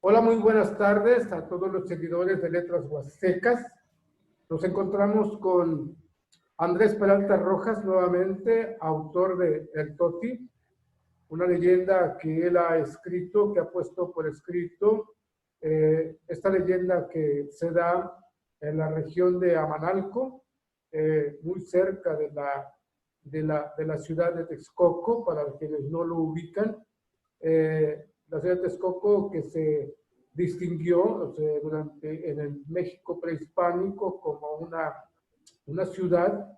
Hola, muy buenas tardes a todos los seguidores de Letras Huastecas. Nos encontramos con Andrés Peralta Rojas, nuevamente, autor de El Toti, una leyenda que él ha escrito, que ha puesto por escrito. Esta leyenda que se da en la región de Amanalco, muy cerca de la ciudad de Texcoco, para quienes no lo ubican. La ciudad de Texcoco que se distinguió, o sea, en el México prehispánico como una ciudad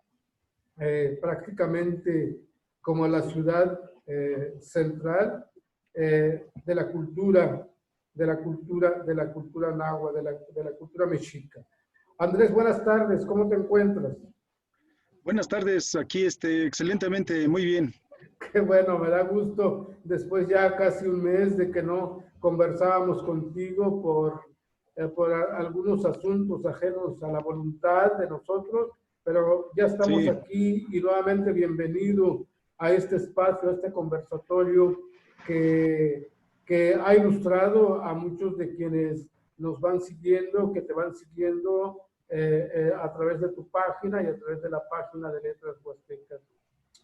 prácticamente como la ciudad central de la cultura, de la cultura náhuatl, de la cultura mexica. Andrés, buenas tardes, ¿cómo te encuentras? Buenas tardes, aquí excelentemente, muy bien. Qué bueno, me da gusto después ya casi un mes de que no conversábamos contigo por algunos asuntos ajenos a la voluntad de nosotros, pero ya estamos Sí, aquí y nuevamente bienvenido a este espacio, a este conversatorio que, que ha ilustrado a muchos de quienes nos van siguiendo, que te van siguiendo a través de tu página y a través de la página de Letras Huastecas.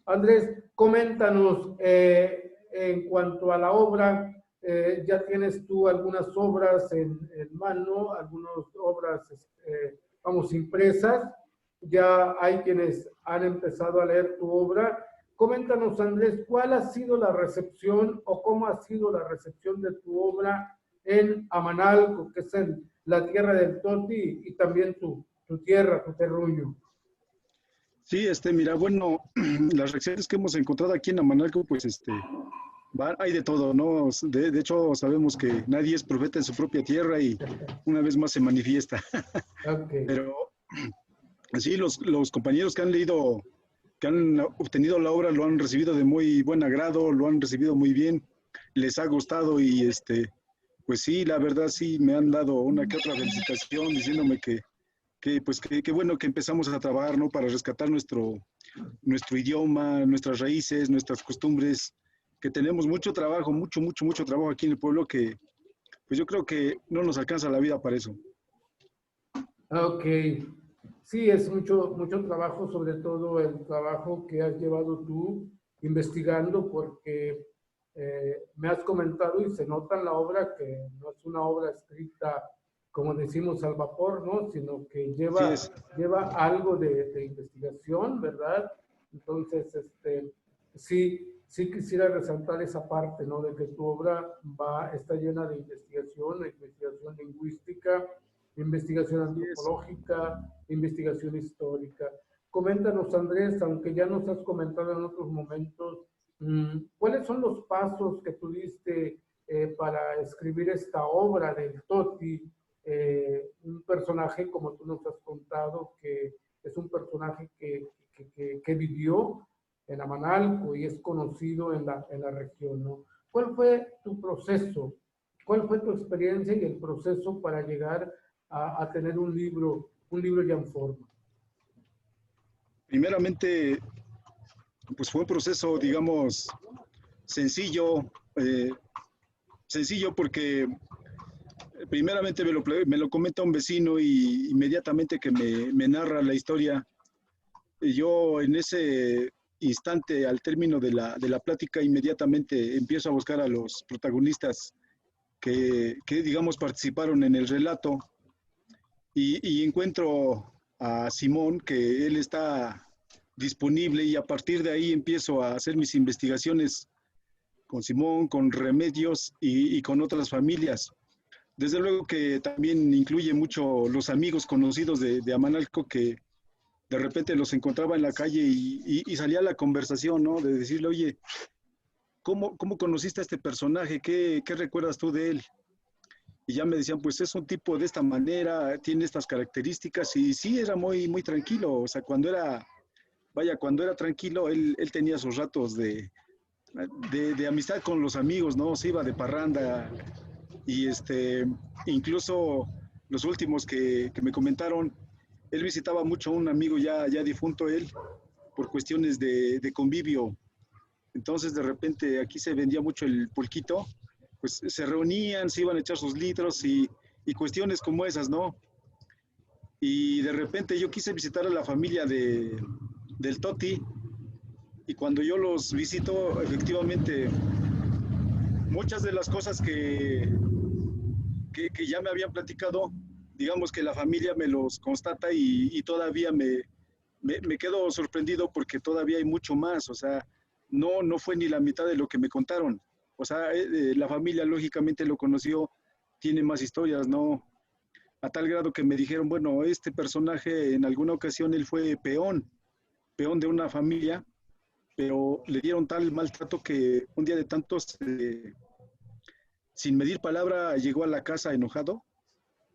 Andrés, coméntanos en cuanto a la obra, ya tienes tú algunas obras en mano, algunas obras, vamos, impresas, ya hay quienes han empezado a leer tu obra. Coméntanos, Andrés, ¿cuál ha sido la recepción o cómo ha sido la recepción de tu obra en Amanalco, que es en la tierra del Toti y también tu tierra, tu terruño? sí, mira, bueno, las reacciones que hemos encontrado aquí en Amanalco, pues, hay de todo, ¿no? De hecho, sabemos que nadie es profeta en su propia tierra y una vez más se manifiesta. Ok. Pero sí, los compañeros que han leído, que han obtenido la obra, lo han recibido de muy buen agrado, lo han recibido muy bien, les ha gustado y, pues sí, la verdad sí, me han dado una que otra felicitación diciéndome que bueno que empezamos a trabajar, ¿no? Para rescatar nuestro idioma, nuestras raíces, nuestras costumbres, que tenemos mucho trabajo, mucho trabajo aquí en el pueblo que pues yo creo que no nos alcanza la vida para eso. Ok, sí, es mucho trabajo, sobre todo el trabajo que has llevado tú investigando, porque me has comentado y se nota en la obra que no es una obra escrita, como decimos, al vapor, ¿no? Sino que Así es. lleva algo de investigación, ¿verdad? Entonces, sí quisiera resaltar esa parte, ¿no? De que tu obra está llena de investigación lingüística, investigación Así es. antropológica, investigación histórica. Coméntanos, Andrés, aunque ya nos has comentado en otros momentos, ¿cuáles son los pasos que tuviste para escribir esta obra del Toti? Un personaje, como tú nos has contado, que es un personaje que vivió en Amanalco y es conocido en la región, ¿no? ¿Cuál fue tu proceso? ¿Cuál fue tu experiencia y el proceso para llegar a tener un libro ya en forma? Primeramente, pues fue un proceso, digamos, sencillo, eh, sencillo porque primeramente me lo comenta un vecino y inmediatamente que me narra la historia, yo en ese instante, al término de la plática, inmediatamente empiezo a buscar a los protagonistas que digamos, participaron en el relato y encuentro a Simón, que él está disponible y a partir de ahí empiezo a hacer mis investigaciones con Simón, con Remedios y con otras familias. Desde luego que también incluye mucho los amigos conocidos de Amanalco que de repente los encontraba en la calle y salía la conversación, ¿no? De decirle, oye, ¿cómo conociste a este personaje? ¿Qué recuerdas tú de él? Y ya me decían, pues es un tipo de esta manera, tiene estas características y sí, era muy tranquilo, o sea, cuando era tranquilo, él tenía sus ratos de amistad con los amigos, ¿no? Se iba de parranda y incluso los últimos que me comentaron, él visitaba mucho a un amigo ya difunto él por cuestiones de convivio. Entonces de repente aquí se vendía mucho el pulquito pues se reunían, se iban a echar sus litros y cuestiones como esas, ¿no? Y de repente yo quise visitar a la familia del Toti, y cuando yo los visito, efectivamente, muchas de las cosas que ya me habían platicado, digamos que la familia me los constata y todavía me quedo sorprendido porque todavía hay mucho más, o sea, no fue ni la mitad de lo que me contaron. O sea, la familia lógicamente lo conoció, tiene más historias, ¿no? A tal grado que me dijeron, bueno, este personaje en alguna ocasión él fue peón de una familia, pero le dieron tal maltrato que un día de tantos, sin medir palabra, llegó a la casa enojado,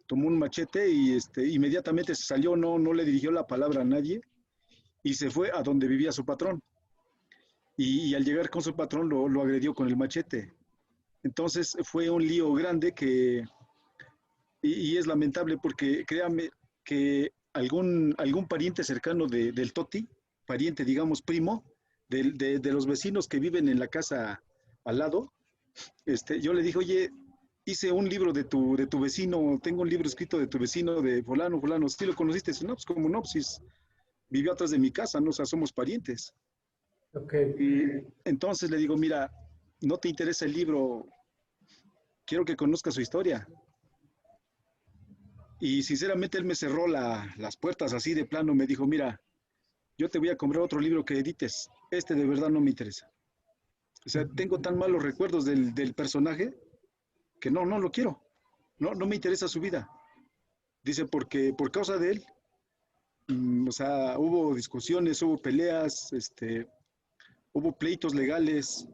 tomó un machete y inmediatamente se salió, no le dirigió la palabra a nadie y se fue a donde vivía su patrón. Y al llegar con su patrón lo agredió con el machete. Entonces fue un lío grande y es lamentable porque créame que algún pariente cercano del Toti, pariente, digamos, primo, de los vecinos que viven en la casa al lado, yo le dije, oye, hice un libro de tu vecino, tengo un libro escrito de tu vecino, de fulano, ¿sí lo conociste? Dice, no, pues como no, pues vivió atrás de mi casa, ¿no? O sea, somos parientes. Okay. Y entonces le digo, mira, no te interesa el libro, quiero que conozcas su historia. Y sinceramente él me cerró las puertas así de plano, me dijo, mira, yo te voy a comprar otro libro que edites, este de verdad no me interesa. O sea, tengo tan malos recuerdos del personaje que no lo quiero, no me interesa su vida. Dice, porque por causa de él, o sea, hubo discusiones, hubo peleas, hubo pleitos legales,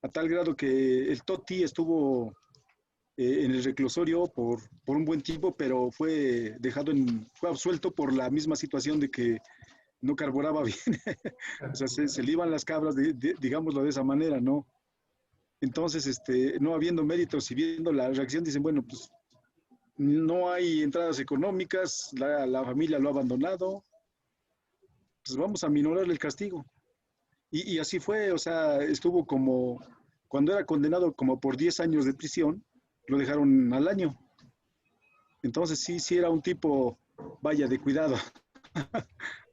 a tal grado que el Toti estuvo en el reclusorio por un buen tiempo, pero fue absuelto por la misma situación de que no carburaba bien. O sea, se le iban las cabras, digámoslo de esa manera, ¿no? Entonces, no habiendo méritos y viendo la reacción, dicen, bueno, pues no hay entradas económicas, la familia lo ha abandonado, pues vamos a minorar el castigo. Y así fue, o sea, estuvo como, cuando era condenado como por 10 años de prisión, lo dejaron al año. Entonces sí era un tipo, vaya, de cuidado.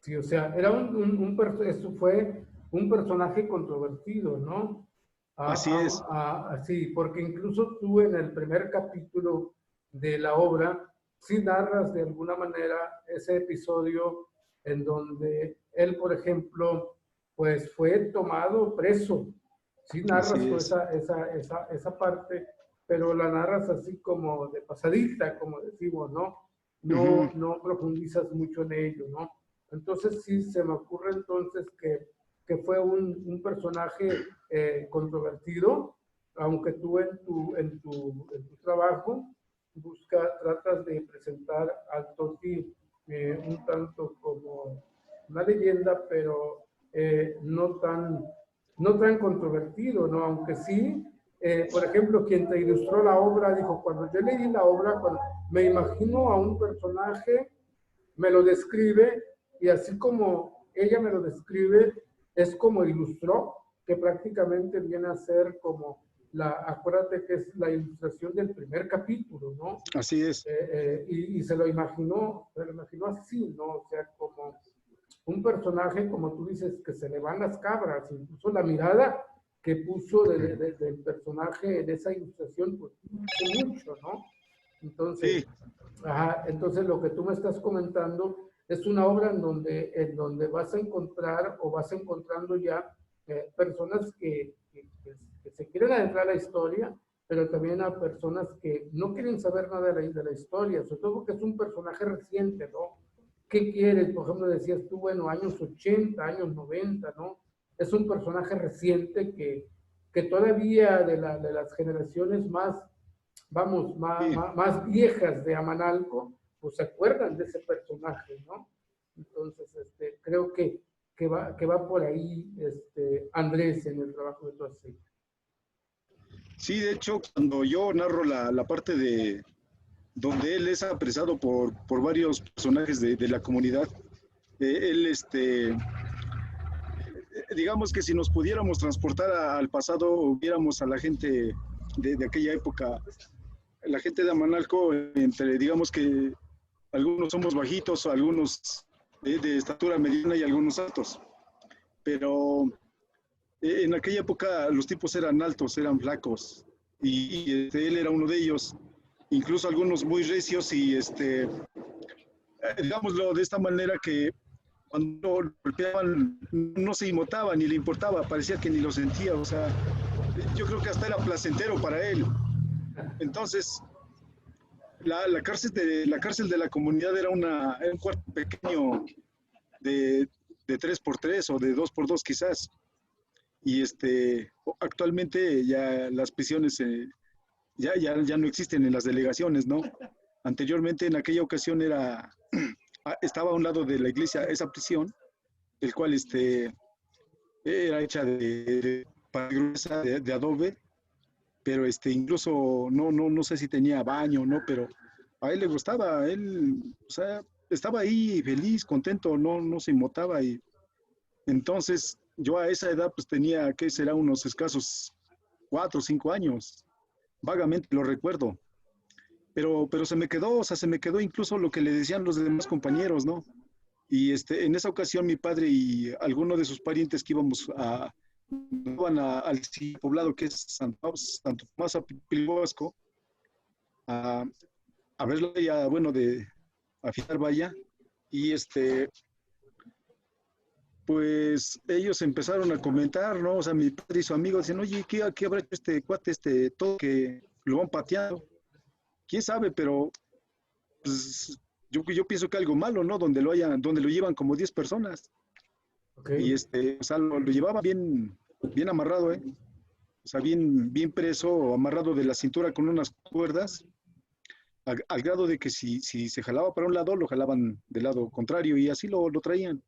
Sí, o sea, era eso fue un personaje controvertido, ¿no? Así es. Sí, porque incluso tú en el primer capítulo de la obra, sí narras de alguna manera ese episodio en donde él, por ejemplo, pues fue tomado preso. Sí narras Así tú es. esa parte, pero la narras así como de pasadita, como decimos, ¿no? Uh-huh. No profundizas mucho en ello, ¿no? Entonces sí se me ocurre entonces que fue un personaje controvertido, aunque tú en tu trabajo tratas de presentar al Toti un tanto como una leyenda, pero no tan controvertido, ¿no? Aunque sí, por ejemplo, quien te ilustró la obra dijo, cuando yo leí la obra, me imagino a un personaje, me lo describe y así como ella me lo describe, es como ilustró, que prácticamente viene a ser como acuérdate que es la ilustración del primer capítulo, ¿no? Así es. Y se lo imaginó así, ¿no? O sea, como un personaje, como tú dices, que se le van las cabras, incluso la mirada que puso del personaje en esa ilustración, pues dice mucho, ¿no? Entonces, Sí. entonces lo que tú me estás comentando es una obra en donde vas a encontrar o vas encontrando ya personas que se quieren adentrar a la historia, pero también a personas que no quieren saber nada de la historia, sobre todo porque es un personaje reciente, ¿no? ¿Qué quieres? Por ejemplo, decías tú, bueno, años 80, años 90, ¿no? Es un personaje reciente que todavía de las generaciones vamos, Sí. más viejas de Amanalco, pues se acuerdan de ese personaje, ¿no? Entonces, creo que va por ahí Andrés en el trabajo de tu aceite. Sí, de hecho, cuando yo narro la parte de donde él es apresado por varios personajes de la comunidad, él, digamos que si nos pudiéramos transportar al pasado, viéramos a la gente de aquella época. La gente de Amanalco, entre, digamos que algunos somos bajitos, algunos de estatura mediana y algunos altos, pero en aquella época los tipos eran altos, eran flacos, y él era uno de ellos, incluso algunos muy recios y digámoslo de esta manera que cuando lo golpeaban no se inmutaba ni le importaba, parecía que ni lo sentía, o sea, yo creo que hasta era placentero para él. Entonces, la cárcel de la comunidad era un cuarto pequeño de 3x3 o de 2x2 quizás. Y actualmente ya las prisiones ya no existen en las delegaciones, ¿no? Anteriormente, en aquella ocasión, estaba a un lado de la iglesia esa prisión, el cual era hecha de adobe, pero incluso no sé si tenía baño, ¿no? Pero a él le gustaba, o sea, estaba ahí feliz, contento, no se inmutaba. Y entonces yo a esa edad pues tenía, ¿qué será? Unos escasos 4 o 5 años, vagamente lo recuerdo. Pero se me quedó, o sea, se me quedó incluso lo que le decían los demás compañeros, ¿no? Y en esa ocasión mi padre y algunos de sus parientes que iban al poblado que es Santo Tomás Apilhuasco, a, a verla ya, bueno, a fijar vaya, y pues ellos empezaron a comentar, ¿no? O sea, mi padre y su amigo decían, oye, ¿qué habrá hecho este cuate, todo que lo van pateando? ¿Quién sabe? Pero pues, yo pienso que algo malo, ¿no? Donde lo llevan como 10 personas. Okay. Y o sea, lo llevaba bien amarrado, ¿eh? O sea, bien preso, amarrado de la cintura con unas cuerdas, al grado de que si se jalaba para un lado, lo jalaban del lado contrario y así lo traían.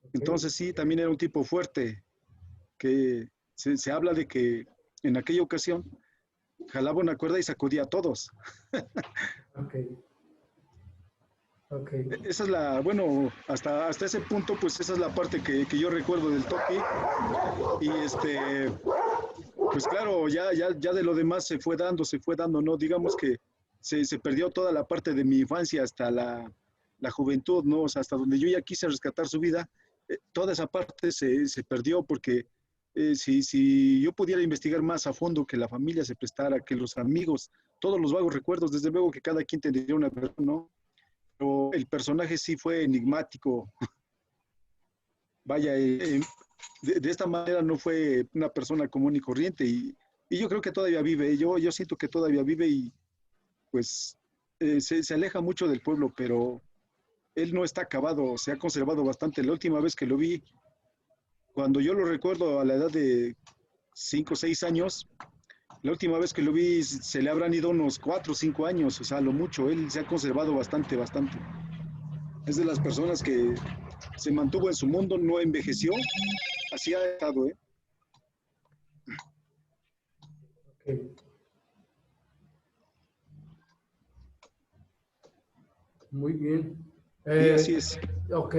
Okay. Entonces sí, también era un tipo fuerte, que se habla de que en aquella ocasión jalaba una cuerda y sacudía a todos. Okay. Okay. Esa es bueno, hasta ese punto, pues esa es la parte que yo recuerdo del Topi. Y pues claro, ya de lo demás se fue dando, ¿no? Digamos que se perdió toda la parte de mi infancia hasta la juventud, ¿no? O sea, hasta donde yo ya quise rescatar su vida, toda esa parte se perdió porque si yo pudiera investigar más a fondo, que la familia se prestara, que los amigos, todos los vagos recuerdos, desde luego que cada quien tendría una versión, ¿no? Pero el personaje sí fue enigmático. Vaya, de esta manera no fue una persona común y corriente y yo creo que todavía vive, yo siento que todavía vive y pues se aleja mucho del pueblo, pero él no está acabado, se ha conservado bastante. La última vez que lo vi, cuando yo lo recuerdo a la edad de 5 o 6 años, la última vez que lo vi se le habrán ido unos 4 o 5 años, o sea, lo mucho, él se ha conservado bastante. Es de las personas que se mantuvo en su mundo, no envejeció, así ha estado, ¿eh? Okay. Muy bien. Y así es. Ok,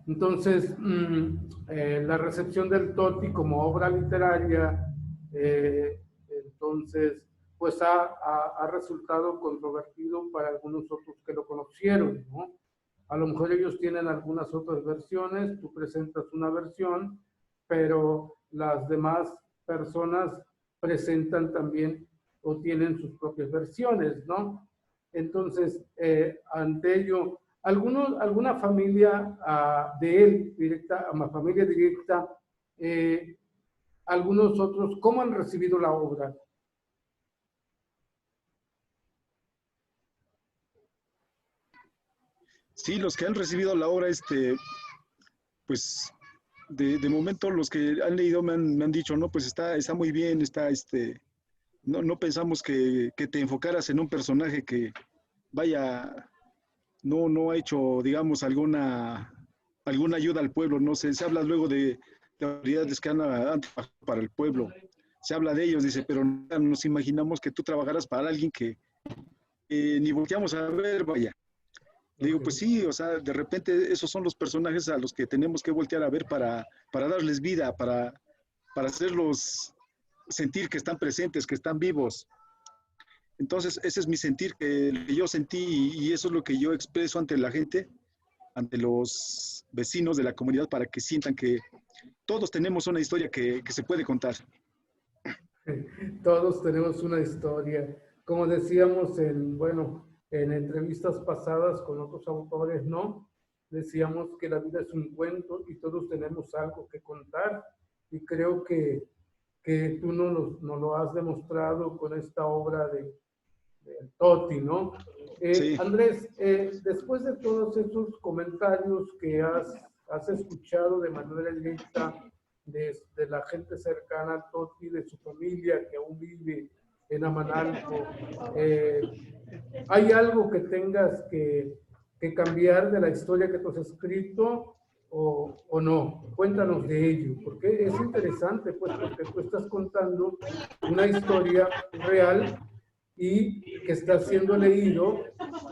entonces la recepción del Toti como obra literaria, entonces, pues ha resultado controvertido para algunos otros que lo conocieron, ¿no? A lo mejor ellos tienen algunas otras versiones, tú presentas una versión, pero las demás personas presentan también o tienen sus propias versiones, ¿no? Entonces, ante ello, alguna familia de él, directa, una familia directa, algunos otros, ¿cómo han recibido la obra? Sí, los que han recibido la obra, pues de momento los que han leído me han dicho, no, pues está muy bien, no pensamos que te enfocaras en un personaje que vaya, no ha hecho, digamos, alguna ayuda al pueblo, no sé, se habla luego de autoridades que han trabajado para el pueblo, se habla de ellos, dice, pero nos imaginamos que tú trabajaras para alguien que ni volteamos a ver, vaya. Le digo, pues sí, o sea, de repente esos son los personajes a los que tenemos que voltear a ver para darles vida, para hacerlos sentir que están presentes, que están vivos. Entonces, ese es mi sentir que yo sentí y eso es lo que yo expreso ante la gente, ante los vecinos de la comunidad para que sientan que todos tenemos una historia que se puede contar. Todos tenemos una historia. Como decíamos bueno, en entrevistas pasadas con otros autores, ¿no? Decíamos que la vida es un cuento y todos tenemos algo que contar. Y creo que tú nos lo has demostrado con esta obra de Toti, ¿no? Sí. Andrés, después de todos esos comentarios que has escuchado de manera directa de la gente cercana a Toti, de su familia que aún vive en Amanalco, ¿hay algo que tengas que cambiar de la historia que tú has escrito o no? Cuéntanos de ello, porque es interesante, pues, porque tú estás contando una historia real y que está siendo leído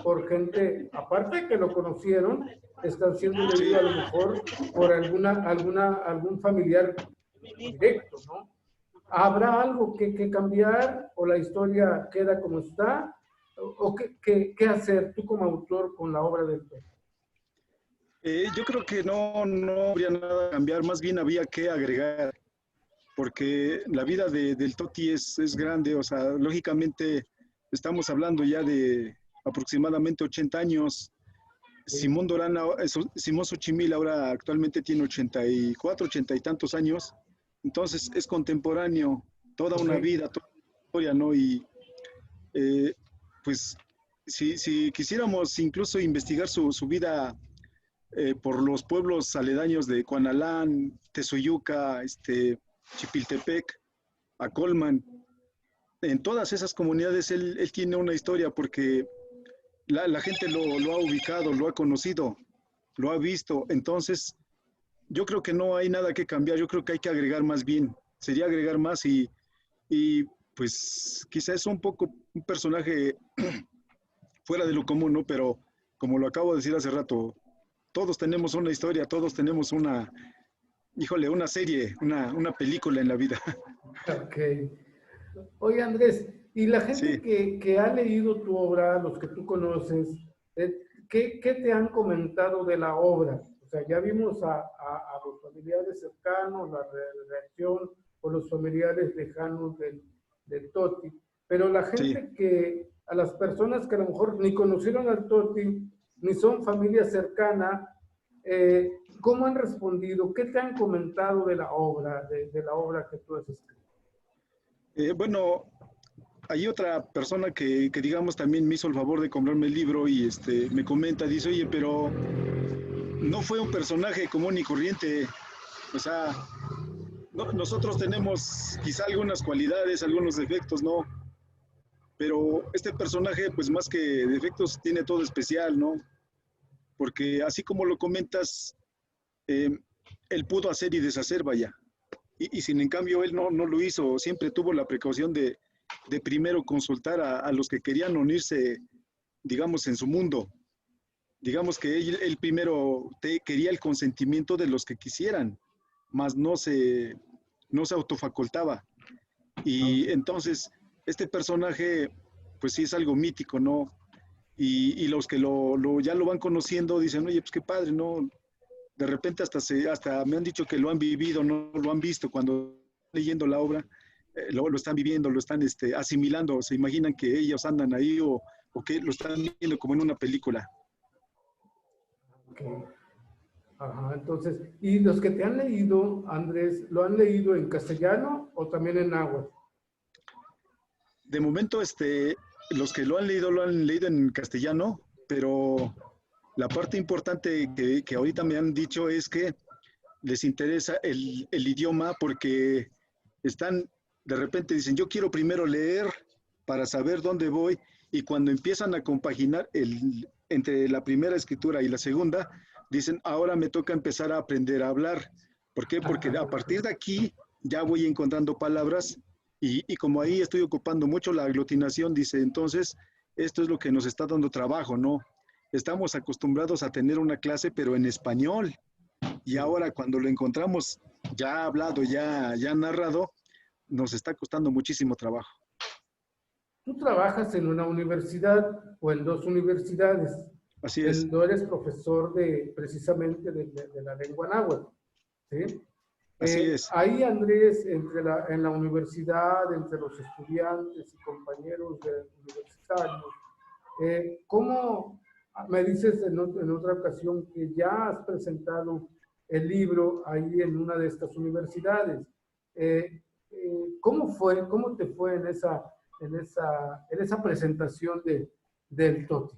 por gente, aparte de que lo conocieron, están siendo leídos a lo mejor por algún familiar directo, ¿no? ¿Habrá algo que cambiar o la historia queda como está? ¿O qué hacer tú como autor con la obra del Toti? Yo creo que no habría nada que cambiar, más bien había que agregar, porque la vida del Toti es grande, o sea, lógicamente estamos hablando ya de aproximadamente 80 años. Simón Dorán, Simón Xochimil ahora actualmente tiene 84, 80 y tantos años, entonces es contemporáneo, toda una vida, toda una historia, ¿no? Y pues si quisiéramos incluso investigar su vida por los pueblos aledaños de Cuanalán, Tezoyuca, Chipiltepec, Acolman, en todas esas comunidades él tiene una historia porque la gente lo ha ubicado, lo ha conocido, lo ha visto. Entonces, yo creo que no hay nada que cambiar, yo creo que hay que agregar más bien, sería agregar más y pues quizás es un poco un personaje fuera de lo común, ¿no? Pero como lo acabo de decir hace rato, todos tenemos una historia, todos tenemos una serie, una película en la vida. Ok. Oye, Andrés, y la gente Sí. que ha leído tu obra, los que tú conoces, ¿qué te han comentado de la obra? O sea, ya vimos a los familiares cercanos, la reacción, o los familiares lejanos del Toti, pero la Sí. gente a las personas que a lo mejor ni conocieron al Toti, ni son familia cercana, ¿cómo han respondido? ¿Qué te han comentado de la obra, de la obra que tú has escrito? Bueno, hay otra persona que digamos también me hizo el favor de comprarme el libro y me comenta, dice, oye, pero no fue un personaje común y corriente, o sea, nosotros tenemos quizá algunas cualidades, algunos defectos, ¿no? Pero este personaje, pues más que defectos, tiene todo especial, ¿no? Porque así como lo comentas, eh, él pudo hacer y deshacer, vaya. Y sin en cambio él no lo hizo, siempre tuvo la precaución de primero consultar a los que querían unirse, digamos, en su mundo. Digamos que él primero quería el consentimiento de los que quisieran, mas no se autofacultaba. Y entonces, este personaje, pues sí es algo mítico, ¿no? Y los que ya lo van conociendo dicen, oye, pues qué padre, ¿no? De repente hasta me han dicho que lo han vivido, no lo han visto cuando leyendo la obra, lo están viviendo, lo están asimilando, se imaginan que ellos andan ahí o que lo están viendo como en una película. Okay. Ajá, entonces, ¿y los que te han leído, Andrés, lo han leído en castellano o también en náhuatl? De momento, los que lo han leído en castellano, pero la parte importante que ahorita me han dicho es que les interesa el idioma porque están, de repente dicen, yo quiero primero leer para saber dónde voy y cuando empiezan a compaginar entre la primera escritura y la segunda, dicen, ahora me toca empezar a aprender a hablar. ¿Por qué? Porque a partir de aquí ya voy encontrando palabras y como ahí estoy ocupando mucho la aglutinación, dice, entonces, esto es lo que nos está dando trabajo, ¿no? Estamos acostumbrados a tener una clase, pero en español. Y ahora cuando lo encontramos ya hablado, ya narrado, nos está costando muchísimo trabajo. Tú trabajas en una universidad o en dos universidades. Así es. Tú eres profesor precisamente de la lengua náhuatl, ¿sí? Así es. Ahí, Andrés, en la universidad, entre los estudiantes y compañeros universitarios, ¿cómo me dices en otra ocasión que ya has presentado el libro ahí en una de estas universidades? ¿Cómo te fue en esa presentación del TOTI?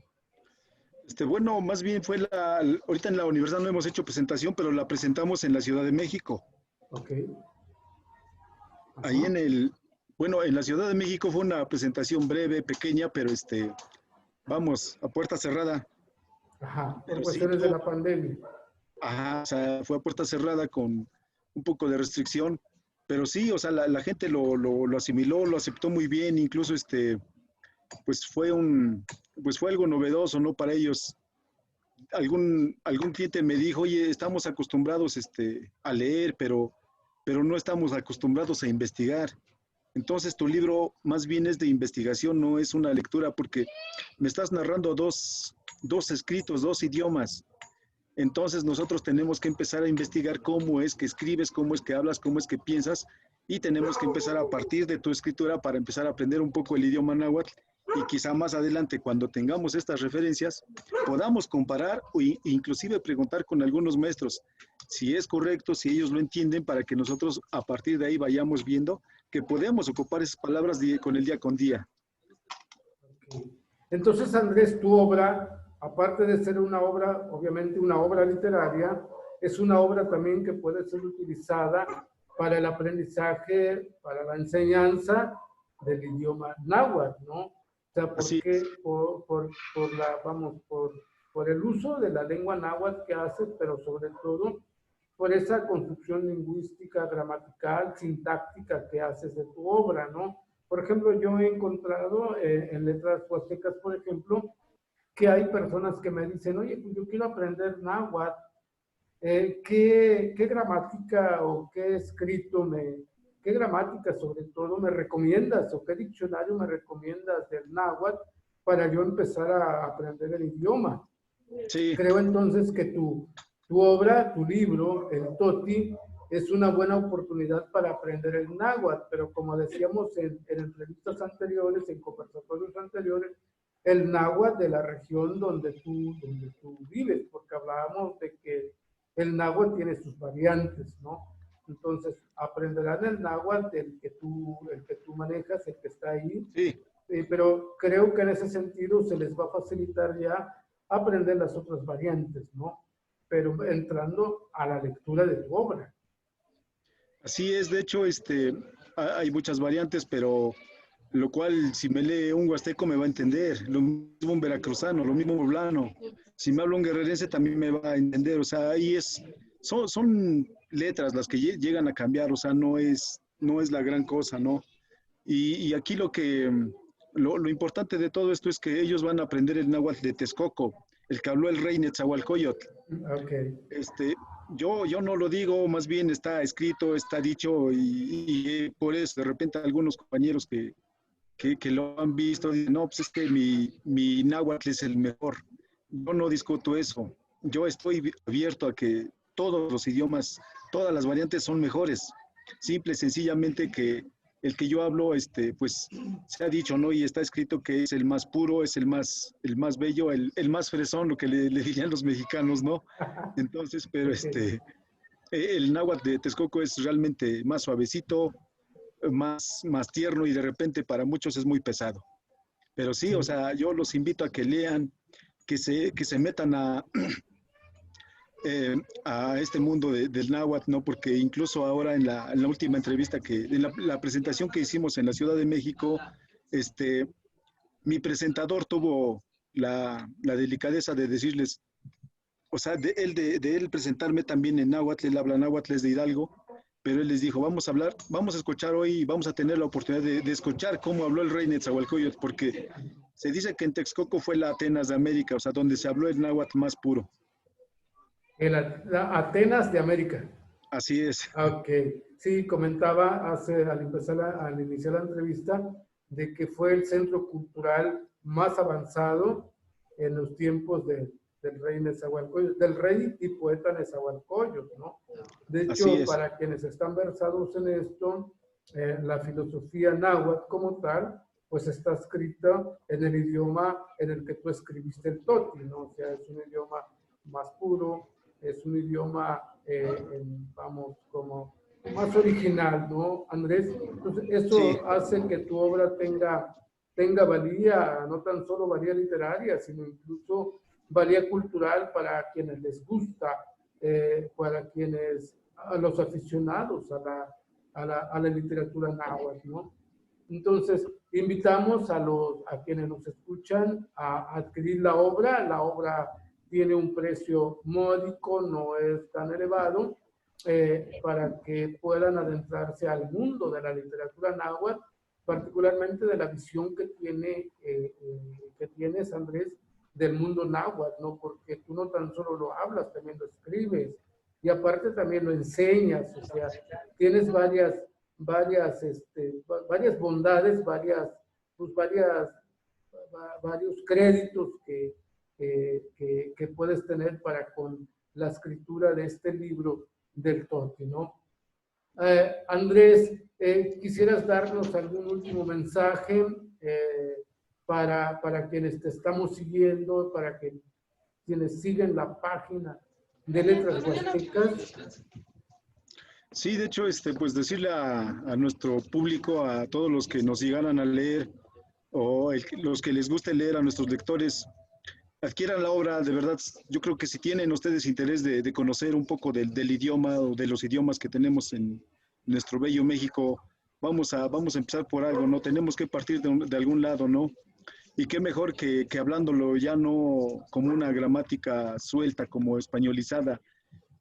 Bueno, más bien fue ahorita en la universidad no hemos hecho presentación, pero la presentamos en la Ciudad de México. Ok. Ahí en la Ciudad de México fue una presentación breve, pequeña, pero vamos, a puerta cerrada. Ajá, por Pero cuestiones sí, de la pandemia. ajá, o sea, fue a puerta cerrada con un poco de restricción, pero sí, o sea, la gente lo asimiló, lo aceptó muy bien, incluso pues fue algo novedoso, ¿no? Para ellos. Algún cliente me dijo, oye, estamos acostumbrados a leer, pero no estamos acostumbrados a investigar. Entonces tu libro más bien es de investigación, no es una lectura, porque me estás narrando dos escritos, dos idiomas. Entonces nosotros tenemos que empezar a investigar cómo es que escribes, cómo es que hablas, cómo es que piensas, y tenemos que empezar a partir de tu escritura para empezar a aprender un poco el idioma náhuatl, y quizá más adelante, cuando tengamos estas referencias, podamos comparar o inclusive preguntar con algunos maestros si es correcto, si ellos lo entienden, para que nosotros a partir de ahí vayamos viendo que podemos ocupar esas palabras con el día con día. Okay. Entonces, Andrés, tu obra, aparte de ser una obra, obviamente una obra literaria, es una obra también que puede ser utilizada para el aprendizaje, para la enseñanza del idioma náhuatl, ¿no? O sea, porque por el uso de la lengua náhuatl que haces, pero sobre todo por esa construcción lingüística, gramatical, sintáctica que haces de tu obra, ¿no? Por ejemplo, yo he encontrado en letras huastecas, por ejemplo, que hay personas que me dicen, oye, pues yo quiero aprender náhuatl, ¿qué gramática o qué escrito qué gramática sobre todo me recomiendas o qué diccionario me recomiendas del náhuatl para yo empezar a aprender el idioma? Sí. Creo entonces que tu obra, tu libro, el TOTI, es una buena oportunidad para aprender el náhuatl, pero como decíamos en entrevistas anteriores, en conversatorios anteriores, el náhuatl de la región donde tú vives, porque hablábamos de que el náhuatl tiene sus variantes, ¿no? Entonces, aprenderán el náhuatl el que tú manejas, el que está ahí, Sí. pero creo que en ese sentido se les va a facilitar ya aprender las otras variantes, ¿no? Pero entrando a la lectura de tu obra. Así es, de hecho, hay muchas variantes, pero lo cual, si me lee un huasteco me va a entender, lo mismo un veracruzano, lo mismo un poblano. Si me habla un guerrerense también me va a entender, o sea, ahí son letras las que llegan a cambiar, o sea, no es la gran cosa, ¿no? Y aquí lo importante de todo esto es que ellos van a aprender el náhuatl de Texcoco, el que habló el rey Netzahualcóyotl. Okay. Yo no lo digo, más bien está escrito, está dicho, y por eso de repente algunos compañeros que lo han visto dicen, no, pues es que mi náhuatl es el mejor. Yo no discuto eso. Yo estoy abierto a que todos los idiomas, todas las variantes son mejores. Simple y sencillamente que el que yo hablo, pues se ha dicho, ¿no? Y está escrito que es el más puro, es el más bello, el más fresón, lo que le dirían los mexicanos, ¿no? Entonces, pero Okay. el náhuatl de Texcoco es realmente más suavecito, más tierno, y de repente para muchos es muy pesado. Pero sí, o sea, yo los invito a que lean, que se metan a este mundo del náhuatl, ¿no? Porque incluso ahora en la última entrevista, en la presentación que hicimos en la Ciudad de México, mi presentador tuvo la delicadeza de decirles, o sea, de él presentarme también en náhuatl, él habla náhuatl, es de Hidalgo, pero él les dijo, vamos a escuchar hoy, vamos a tener la oportunidad de escuchar cómo habló el rey Netzahualcóyotl, porque se dice que en Texcoco fue la Atenas de América, o sea, donde se habló el náhuatl más puro. La Atenas de América. Así es. Ok, sí, comentaba al iniciar la entrevista de que fue el centro cultural más avanzado en los tiempos del rey Nezahualcóyotl, del rey y poeta Nezahualcóyotl, ¿no? De Así hecho, es. para quienes están versados en esto, la filosofía náhuatl como tal, pues está escrita en el idioma en el que tú escribiste el Toti, ¿no? O sea, es un idioma más puro, es un idioma, vamos, como más original, ¿no, Andrés? Entonces, Sí, eso hace que tu obra tenga valía, no tan solo valía literaria, sino incluso valía cultural para quienes les gusta, para quienes, a los aficionados a la literatura náhuatl, ¿no? Entonces, invitamos a quienes nos escuchan a adquirir la obra. La obra tiene un precio módico, no es tan elevado, para que puedan adentrarse al mundo de la literatura náhuatl, particularmente de la visión que tienes, Andrés, del mundo náhuatl, ¿no? Porque tú no tan solo lo hablas, también lo escribes y aparte también lo enseñas, o sea, tienes varias bondades, varios créditos que puedes tener para con la escritura de este libro del Toti, ¿no? Andrés, ¿quisieras darnos algún último mensaje para quienes te estamos siguiendo, para que quienes siguen la página de Letras Huastecas? sí, de hecho, pues decirle a nuestro público, a todos los que nos llegaran a leer o los que les guste leer, a nuestros lectores, adquieran la obra. De verdad, yo creo que si tienen ustedes interés de conocer un poco del idioma o de los idiomas que tenemos en nuestro bello México, vamos a empezar por algo, ¿no? Tenemos que partir de algún lado, ¿no? Y qué mejor que hablándolo ya no como una gramática suelta, como españolizada.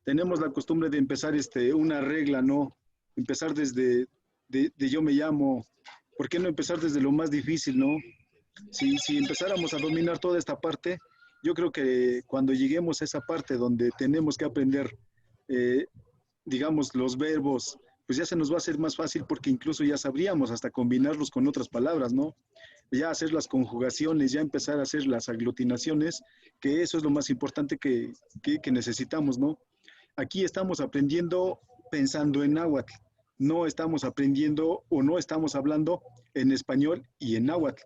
Tenemos la costumbre de empezar una regla, ¿no? Empezar desde de yo me llamo. ¿Por qué no empezar desde lo más difícil, no? Si empezáramos a dominar toda esta parte, yo creo que cuando lleguemos a esa parte donde tenemos que aprender, eh, digamos, los verbos, pues ya se nos va a hacer más fácil porque incluso ya sabríamos hasta combinarlos con otras palabras, ¿no? Ya hacer las conjugaciones, ya empezar a hacer las aglutinaciones, que eso es lo más importante que necesitamos, ¿no? Aquí estamos aprendiendo pensando en náhuatl, no estamos aprendiendo o no estamos hablando en español y en náhuatl.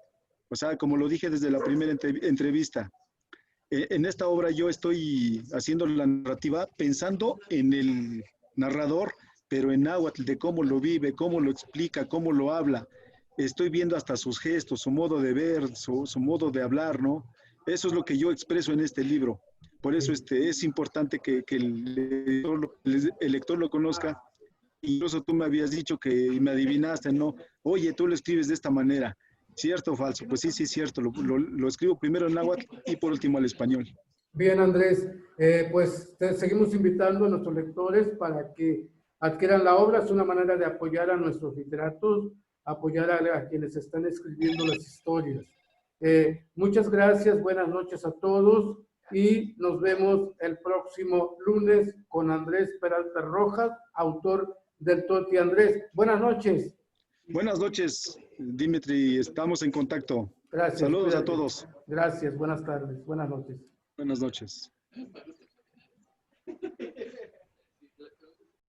O sea, como lo dije desde la primera entrevista, en esta obra yo estoy haciendo la narrativa pensando en el narrador, pero en náhuatl, de cómo lo vive, cómo lo explica, cómo lo habla. Estoy viendo hasta sus gestos, su modo de ver, su modo de hablar, ¿no? Eso es lo que yo expreso en este libro. Por eso es importante que el lector lo conozca. Incluso tú me habías dicho que me adivinaste, ¿no? Oye, tú lo escribes de esta manera. ¿Cierto o falso? Pues sí, sí, cierto. Lo escribo primero en náhuatl y por último al español. Bien, Andrés, pues te seguimos invitando a nuestros lectores para que adquieran la obra. Es una manera de apoyar a nuestros literatos, apoyar a quienes están escribiendo las historias. Muchas gracias, buenas noches a todos y nos vemos el próximo lunes con Andrés Peralta Rojas, autor del Toti. Andrés, buenas noches. Buenas noches, Dimitri. Estamos en contacto. Gracias. Saludos Cuídate. a todos. Gracias, buenas tardes, buenas noches. Buenas noches.